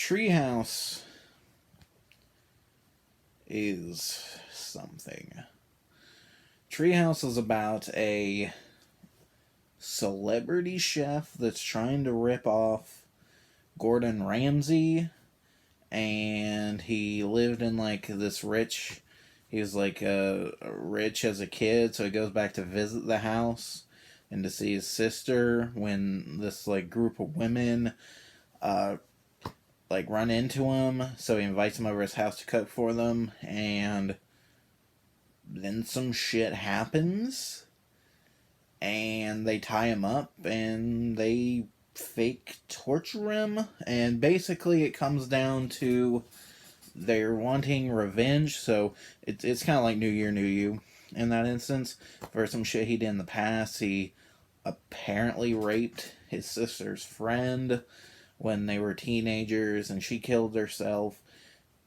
Treehouse is something. Treehouse is about a celebrity chef that's trying to rip off Gordon Ramsay, and he lived in like this rich. He was like rich as a kid, so he goes back to visit the house and to see his sister when this like group of women uh, like run into him. So he invites them over his house to cook for them, and then some shit happens, and they tie him up and they fake torture him, and basically it comes down to they're wanting revenge. So it's kind of like New Year, New You in that instance. For some shit he did in the past, he apparently raped his sister's friend when they were teenagers, and she killed herself.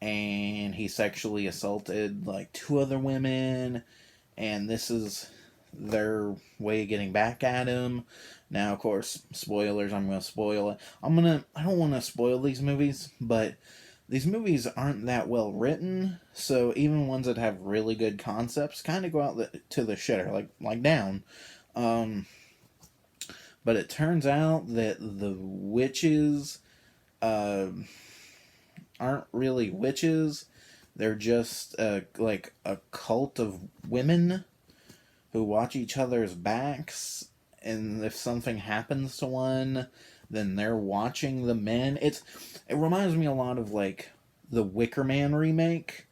And he sexually assaulted like two other women, and this is their way of getting back at him. Now, of course, spoilers. I'm going to spoil it. I don't want to spoil these movies, but these movies aren't that well written, so even ones that have really good concepts kind of go out to the shitter, like down. But it turns out that the witches aren't really witches. They're just like a cult of women who watch each other's backs, and if something happens to one, then they're watching the men. It reminds me a lot of like the Wicker Man remake.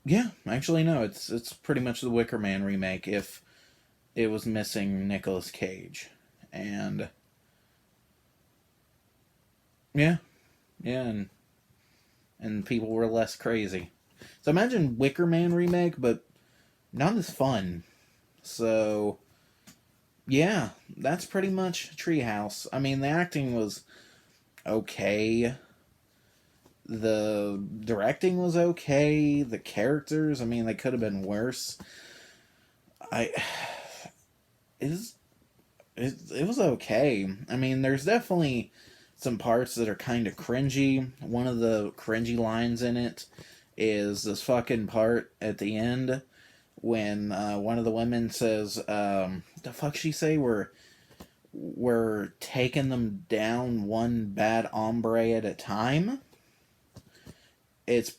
Yeah, actually no, it's pretty much the Wicker Man remake if it was missing Nicolas Cage. And yeah, yeah, and people were less crazy. So imagine Wicker Man remake, but not as fun. So yeah, that's pretty much Treehouse. I mean, the acting was okay. The directing was okay. The characters, I mean, they could have been worse. I it, it was okay. I mean, there's definitely some parts that are kind of cringy. One of the cringy lines in it is this fucking part at the end when one of the women says, "The fuck she say? We're taking them down one bad hombre at a time." It's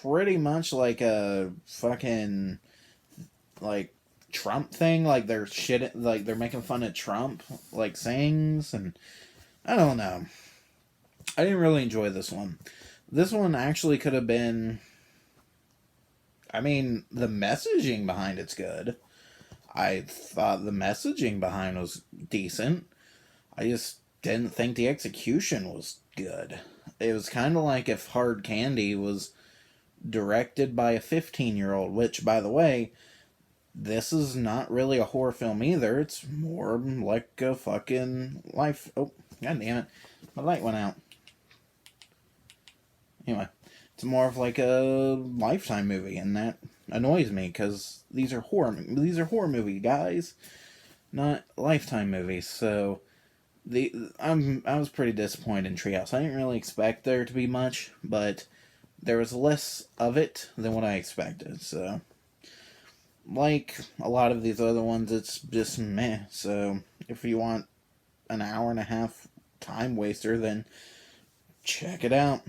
pretty much like a fucking like Trump thing. Like they're shit. Like they're making fun of Trump, like sayings, and I don't know. I didn't really enjoy this one. This one actually could have been. I mean, the messaging behind it's good. I thought the messaging behind was decent. I just didn't think the execution was good. It was kind of like if Hard Candy was directed by a 15-year-old, which, by the way, this is not really a horror film either. It's more like a fucking life. Oh, god damn it. My light went out. Anyway, it's more of like a Lifetime movie, and that annoys me because these are horror movie guys, not Lifetime movies. So I was pretty disappointed in Treehouse. I didn't really expect there to be much, but there was less of it than what I expected. So, like a lot of these other ones, it's just meh. So, if you want an hour and a half time waster, then check it out.